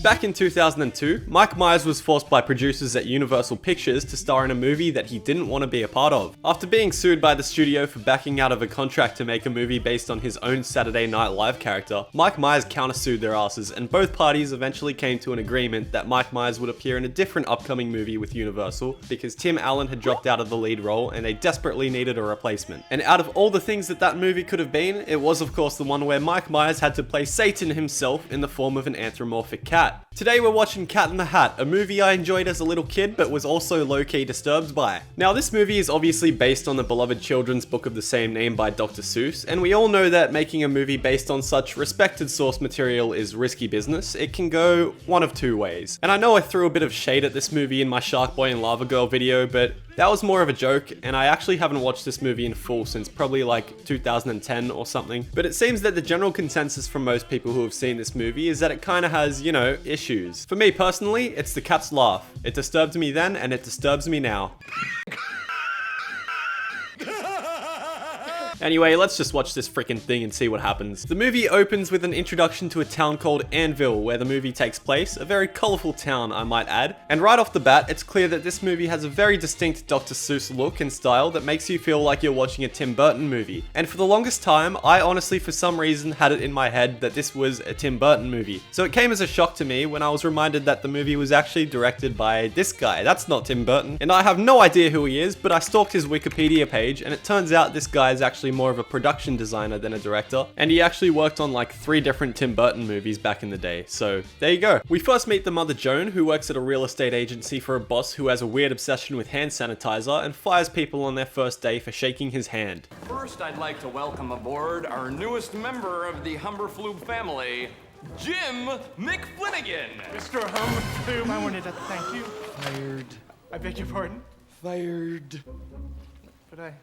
Back in 2002, Mike Myers was forced by producers at Universal Pictures to star in a movie that he didn't want to be a part of. After being sued by the studio for backing out of a contract to make a movie based on his own Saturday Night Live character, Mike Myers countersued their asses, and both parties eventually came to an agreement that Mike Myers would appear in a different upcoming movie with Universal because Tim Allen had dropped out of the lead role and they desperately needed a replacement. And out of all the things that movie could have been, it was of course the one where Mike Myers had to play Satan himself in the form of an anthropomorphic cat. Today we're watching Cat in the Hat, a movie I enjoyed as a little kid but was also low-key disturbed by. Now this movie is obviously based on the beloved children's book of the same name by Dr. Seuss, and we all know that making a movie based on such respected source material is risky business. It can go one of two ways. And I know I threw a bit of shade at this movie in my Shark Boy and Lava Girl video, but that was more of a joke, and I actually haven't watched this movie in full since probably like 2010 or something. But it seems that the general consensus from most people who have seen this movie is that it kinda has, you know, issues. For me personally, it's the cat's laugh. It disturbed me then, and it disturbs me now. Anyway, let's just watch this freaking thing and see what happens. The movie opens with an introduction to a town called Anvil, where the movie takes place, a very colourful town I might add, and right off the bat it's clear that this movie has a very distinct Dr. Seuss look and style that makes you feel like you're watching a Tim Burton movie. And for the longest time, I honestly for some reason had it in my head that this was a Tim Burton movie. So it came as a shock to me when I was reminded that the movie was actually directed by this guy. That's not Tim Burton, and I have no idea who he is, but I stalked his Wikipedia page and it turns out this guy is actually more of a production designer than a director, and he actually worked on like 3 different Tim Burton movies back in the day, so there you go. We first meet the mother Joan, who works at a real estate agency for a boss who has a weird obsession with hand sanitizer and fires people on their first day for shaking his hand. First, I'd like to welcome aboard our newest member of the Humberflube family, Jim McFlinigan. Mr. Humberflube, I wanted to thank you. Fired. I beg your pardon? Fired. But I...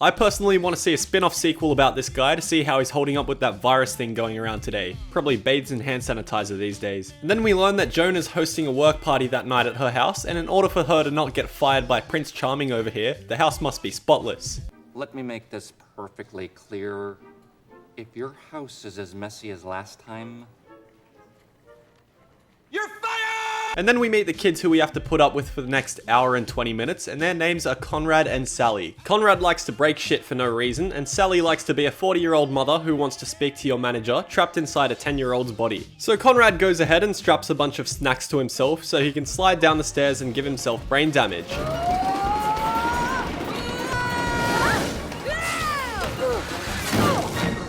I personally want to see a spin-off sequel about this guy to see how he's holding up with that virus thing going around today. Probably bathes in hand sanitizer these days. And then we learn that Joan is hosting a work party that night at her house, and in order for her to not get fired by Prince Charming over here, the house must be spotless. Let me make this perfectly clear. If your house is as messy as last time, you're fired! And then we meet the kids who we have to put up with for the next hour and 20 minutes, and their names are Conrad and Sally. Conrad likes to break shit for no reason, and Sally likes to be a 40-year-old mother who wants to speak to your manager, trapped inside a 10-year-old's body. So Conrad goes ahead and straps a bunch of snacks to himself so he can slide down the stairs and give himself brain damage.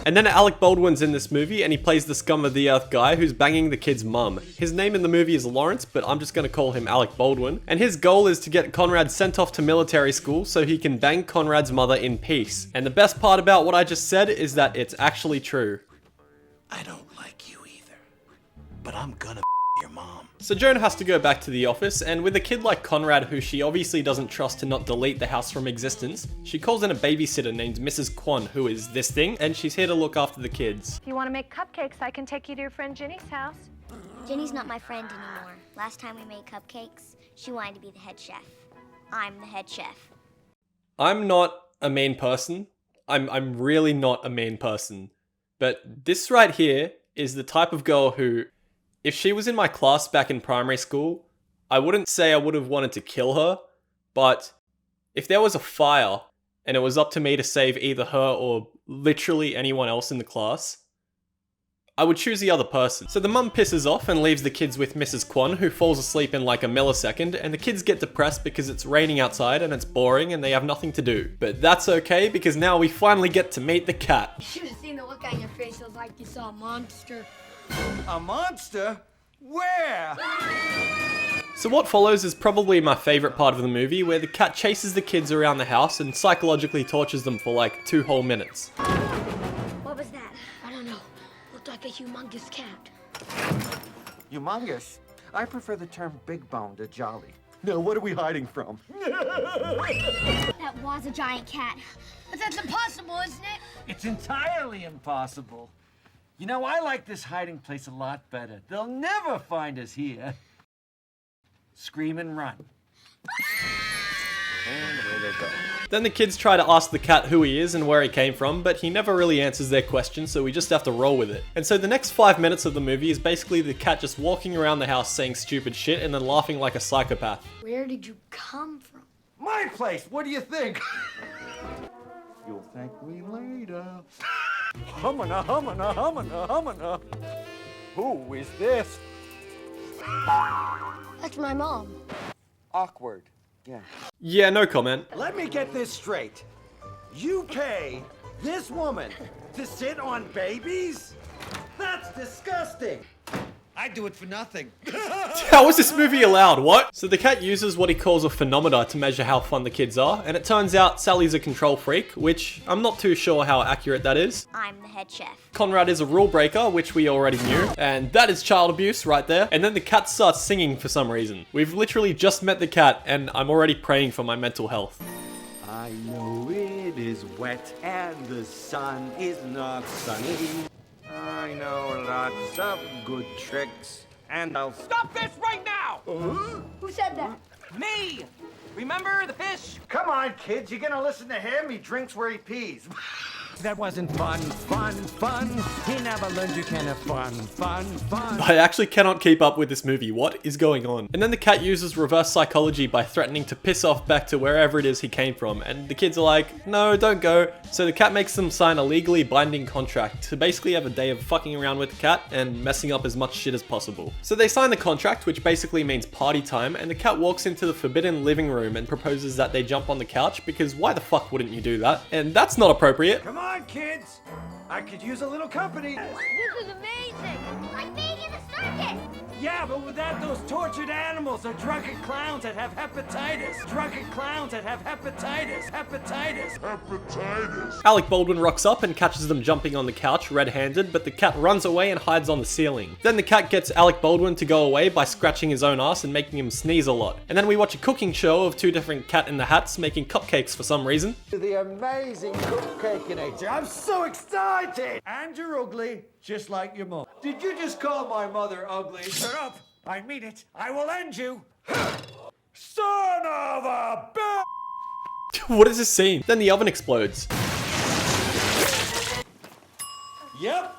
And then Alec Baldwin's in this movie and he plays the scum of the earth guy who's banging the kid's mum. His name in the movie is Lawrence, but I'm just gonna call him Alec Baldwin. And his goal is to get Conrad sent off to military school so he can bang Conrad's mother in peace. And the best part about what I just said is that it's actually true. I don't like you either, but I'm gonna your mom. So Joan has to go back to the office, and with a kid like Conrad who she obviously doesn't trust to not delete the house from existence, she calls in a babysitter named Mrs. Kwan, who is this thing, and she's here to look after the kids. If you want to make cupcakes, I can take you to your friend Ginny's house. Ginny's not my friend anymore. Last time we made cupcakes, she wanted to be the head chef. I'm the head chef. I'm not a mean person. I'm really not a mean person. But this right here is the type of girl who, if she was in my class back in primary school, I wouldn't say I would have wanted to kill her, but if there was a fire and it was up to me to save either her or literally anyone else in the class, I would choose the other person. So the mum pisses off and leaves the kids with Mrs. Kwan, who falls asleep in like a millisecond, and the kids get depressed because it's raining outside and it's boring and they have nothing to do. But that's okay, because now we finally get to meet the cat. You should have seen the look on your face. It was like you saw a monster. A monster? Where? So what follows is probably my favourite part of the movie, where the cat chases the kids around the house and psychologically tortures them for like 2 whole minutes. What was that? I don't know. Looked like a humongous cat. Humongous? I prefer the term big bone to jolly. Now, what are we hiding from? That was a giant cat. But that's impossible, isn't it? It's entirely impossible. You know, I like this hiding place a lot better. They'll never find us here. Scream and run. ago. Then the kids try to ask the cat who he is and where he came from, but he never really answers their question, so we just have to roll with it. And so the next 5 minutes of the movie is basically the cat just walking around the house saying stupid shit and then laughing like a psychopath. Where did you come from? My place, what do you think? You'll thank me later. Humana, humana, humana, humana. Who is this? That's my mom. Awkward. Yeah. Yeah, no comment. Let me get this straight. You pay this woman to sit on babies? That's disgusting. I do it for nothing. How is this movie allowed? What? So the cat uses what he calls a phenometer to measure how fun the kids are, and it turns out Sally's a control freak, which I'm not too sure how accurate that is. I'm the head chef. Conrad is a rule breaker, which we already knew, and that is child abuse right there. And then the cat starts singing for some reason. We've literally just met the cat, and I'm already praying for my mental health. I know it is wet and the sun is not sunny. I know lots of good tricks, and I'll Stop this right now! Who said that? Me! Remember the fish? Come on, kids, you gonna listen to him? He drinks where he pees. That wasn't fun. He never learned you can have fun. I actually cannot keep up with this movie. What is going on? And then the cat uses reverse psychology by threatening to piss off back to wherever it is he came from. And the kids are like, no, don't go. So the cat makes them sign a legally binding contract to basically have a day of fucking around with the cat and messing up as much shit as possible. So they sign the contract, which basically means party time, and the cat walks into the forbidden living room and proposes that they jump on the couch, because why the fuck wouldn't you do that? And that's not appropriate. Come on, kids. I could use a little company. This is amazing. Like being in the circus. Yeah, but without those tortured animals or drunken clowns that have hepatitis. Alec Baldwin rocks up and catches them jumping on the couch red-handed, but the cat runs away and hides on the ceiling. Then the cat gets Alec Baldwin to go away by scratching his own ass and making him sneeze a lot. And then we watch a cooking show of two different Cat in the Hats making cupcakes for some reason. The amazing cupcake-inator. I'm so excited! And you're ugly, just like your mom. Did you just call my mother ugly? Shut up! I mean it. I will end you. Son of a bitch! What is this scene? Then the oven explodes. Yep.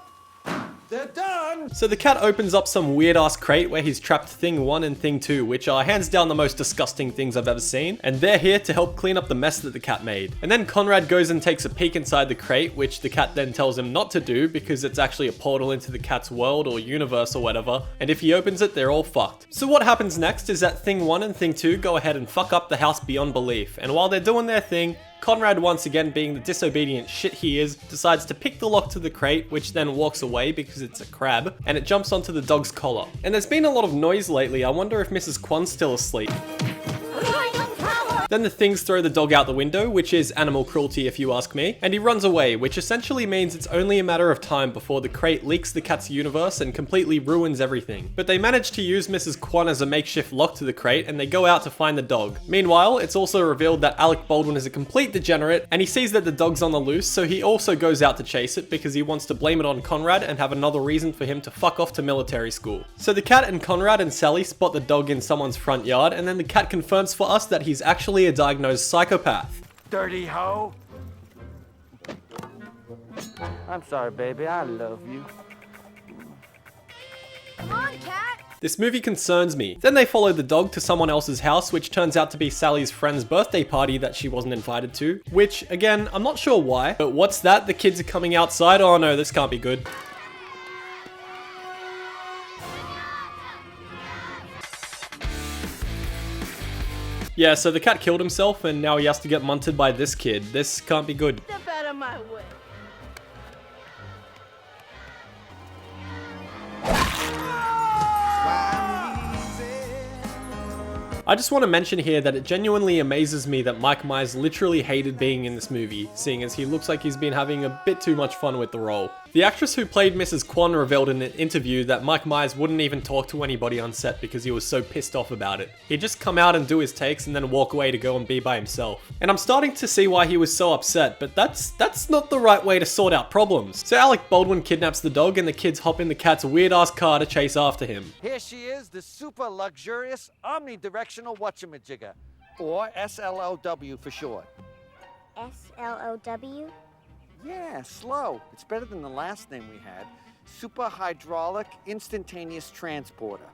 They're done. So the cat opens up some weird ass crate where he's trapped Thing 1 and Thing 2, which are hands down the most disgusting things I've ever seen, and they're here to help clean up the mess that the cat made. And then Conrad goes and takes a peek inside the crate, which the cat then tells him not to do because it's actually a portal into the cat's world or universe or whatever, and if he opens it, they're all fucked. So what happens next is that Thing 1 and Thing 2 go ahead and fuck up the house beyond belief, and while they're doing their thing, Conrad, once again being the disobedient shit he is, decides to pick the lock to the crate, which then walks away because it's a crab, and it jumps onto the dog's collar. And there's been a lot of noise lately. I wonder if Mrs. Kwan's still asleep. Then the things throw the dog out the window, which is animal cruelty if you ask me, and he runs away, which essentially means it's only a matter of time before the crate leaks the cat's universe and completely ruins everything. But they manage to use Mrs. Kwan as a makeshift lock to the crate, and they go out to find the dog. Meanwhile, it's also revealed that Alec Baldwin is a complete degenerate, and he sees that the dog's on the loose, so he also goes out to chase it because he wants to blame it on Conrad and have another reason for him to fuck off to military school. So the cat and Conrad and Sally spot the dog in someone's front yard, and then the cat confirms for us that he's actually a diagnosed psychopath. Dirty hoe. I'm sorry, baby. I love you. Come on, cat. This movie concerns me. Then they follow the dog to someone else's house, which turns out to be Sally's friend's birthday party that she wasn't invited to. Which, again, I'm not sure why, but what's that? The kids are coming outside? Oh no, this can't be good. Yeah, so the cat killed himself and now he has to get munted by this kid. This can't be good. Step out of my way. I just want to mention here that it genuinely amazes me that Mike Myers literally hated being in this movie, seeing as he looks like he's been having a bit too much fun with the role. The actress who played Mrs. Kwan revealed in an interview that Mike Myers wouldn't even talk to anybody on set because he was so pissed off about it. He'd just come out and do his takes and then walk away to go and be by himself. And I'm starting to see why he was so upset, but that's not the right way to sort out problems. So Alec Baldwin kidnaps the dog and the kids hop in the cat's weird ass car to chase after him. Here she is, the super luxurious omnidirectional whatchamajigger. or SLOW for short. SLOW? Yeah, slow. It's better than the last name we had. Super Hydraulic Instantaneous Transporter.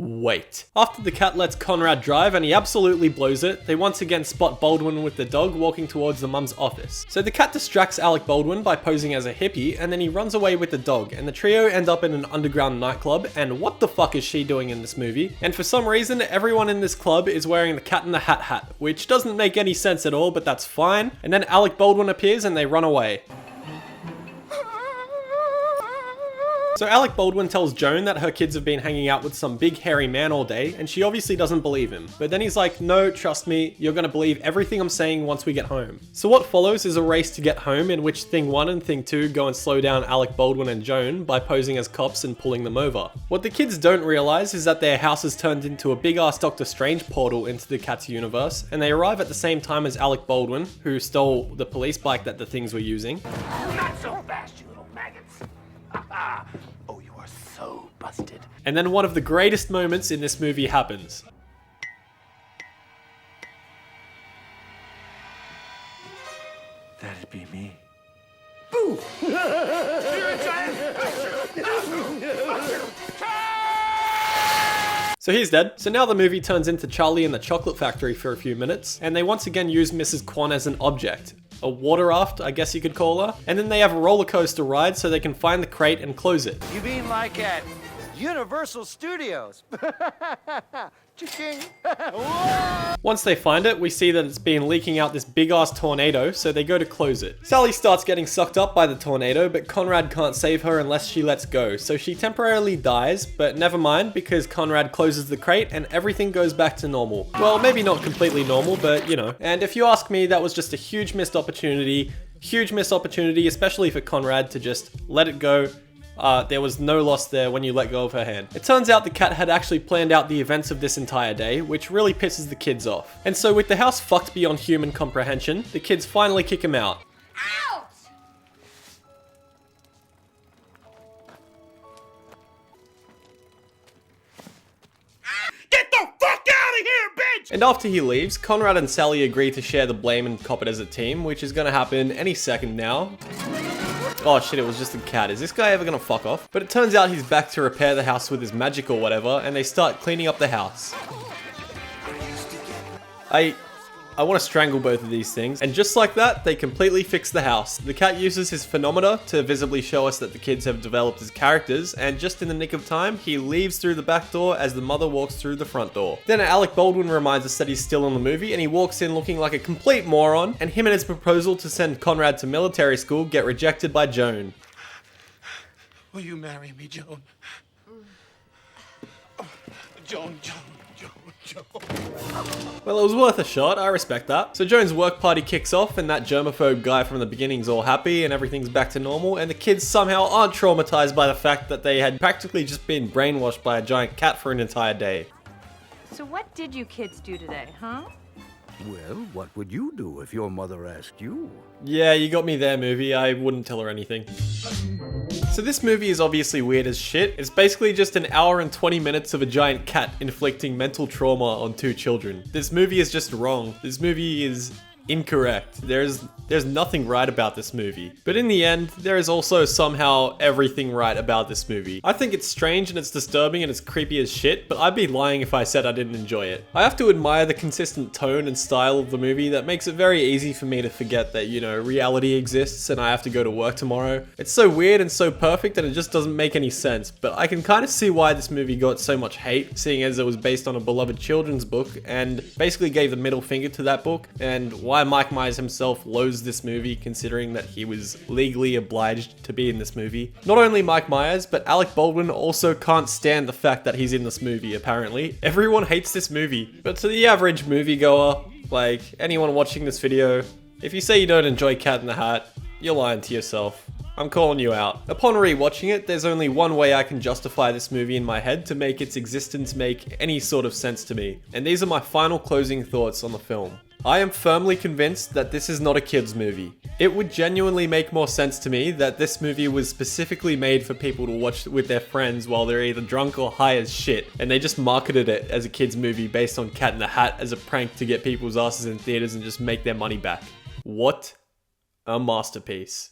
Wait. After the cat lets Conrad drive and he absolutely blows it, they once again spot Baldwin with the dog walking towards the mum's office. So the cat distracts Alec Baldwin by posing as a hippie, and then he runs away with the dog, and the trio end up in an underground nightclub, and what the fuck is she doing in this movie? And for some reason, everyone in this club is wearing the Cat in the Hat hat, which doesn't make any sense at all, but that's fine. And then Alec Baldwin appears and they run away. So Alec Baldwin tells Joan that her kids have been hanging out with some big hairy man all day, and she obviously doesn't believe him. But then he's like, no, trust me, you're gonna believe everything I'm saying once we get home. So what follows is a race to get home in which Thing 1 and Thing 2 go and slow down Alec Baldwin and Joan by posing as cops and pulling them over. What the kids don't realize is that their house has turned into a big ass Doctor Strange portal into the Cat's universe, and they arrive at the same time as Alec Baldwin, who stole the police bike that the Things were using. Not so fast, you little maggots. Oh, you are so busted. And then one of the greatest moments in this movie happens. That'd be me. Boo! So he's dead. So now the movie turns into Charlie and the Chocolate Factory for a few minutes, and they once again use Mrs. Kwan as an object. A water raft, I guess you could call her. And then they have a roller coaster ride so they can find the crate and close it. You mean like at Universal Studios? Cha-ching. Once they find it, we see that it's been leaking out this big ass tornado, so they go to close it. Sally starts getting sucked up by the tornado, but Conrad can't save her unless she lets go, so she temporarily dies, but never mind because Conrad closes the crate and everything goes back to normal. Well, maybe not completely normal, but you know. And if you ask me, that was just a huge missed opportunity, especially for Conrad to just let it go. There was no loss there when you let go of her hand. It turns out the cat had actually planned out the events of this entire day, which really pisses the kids off. And so with the house fucked beyond human comprehension, the kids finally kick him out. Out! Get the fuck out of here, bitch! And after he leaves, Conrad and Sally agree to share the blame and cop it as a team, which is gonna happen any second now. Oh shit, it was just a cat. Is this guy ever gonna fuck off? But it turns out he's back to repair the house with his magic or whatever, and they start cleaning up the house. I want to strangle both of these things. And just like that, they completely fix the house. The cat uses his phenomena to visibly show us that the kids have developed as characters, and just in the nick of time, he leaves through the back door as the mother walks through the front door. Then Alec Baldwin reminds us that he's still in the movie, and he walks in looking like a complete moron, and him and his proposal to send Conrad to military school get rejected by Joan. Will you marry me, Joan? Joan. Well, it was worth a shot, I respect that. So Joan's work party kicks off, and that germaphobe guy from the beginning's all happy and everything's back to normal, and the kids somehow aren't traumatized by the fact that they had practically just been brainwashed by a giant cat for an entire day. So what did you kids do today, huh? Well, what would you do if your mother asked you? Yeah, you got me there, movie. I wouldn't tell her anything. So this movie is obviously weird as shit. It's basically just an hour and 20 minutes of a giant cat inflicting mental trauma on two children. This movie is just wrong. This movie is incorrect. There's nothing right about this movie. But in the end, there is also somehow everything right about this movie. I think it's strange and it's disturbing and it's creepy as shit, but I'd be lying if I said I didn't enjoy it. I have to admire the consistent tone and style of the movie that makes it very easy for me to forget that, you know, reality exists and I have to go to work tomorrow. It's so weird and so perfect that it just doesn't make any sense, but I can kind of see why this movie got so much hate, seeing as it was based on a beloved children's book and basically gave the middle finger to that book, and why Mike Myers himself loathes this movie considering that he was legally obliged to be in this movie. Not only Mike Myers, but Alec Baldwin also can't stand the fact that he's in this movie, apparently. Everyone hates this movie. But to the average moviegoer, like anyone watching this video, if you say you don't enjoy Cat in the Hat, you're lying to yourself. I'm calling you out. Upon rewatching it, there's only one way I can justify this movie in my head to make its existence make any sort of sense to me. And these are my final closing thoughts on the film. I am firmly convinced that this is not a kids movie. It would genuinely make more sense to me that this movie was specifically made for people to watch with their friends while they're either drunk or high as shit, and they just marketed it as a kids movie based on Cat in the Hat as a prank to get people's asses in theaters and just make their money back. What a masterpiece.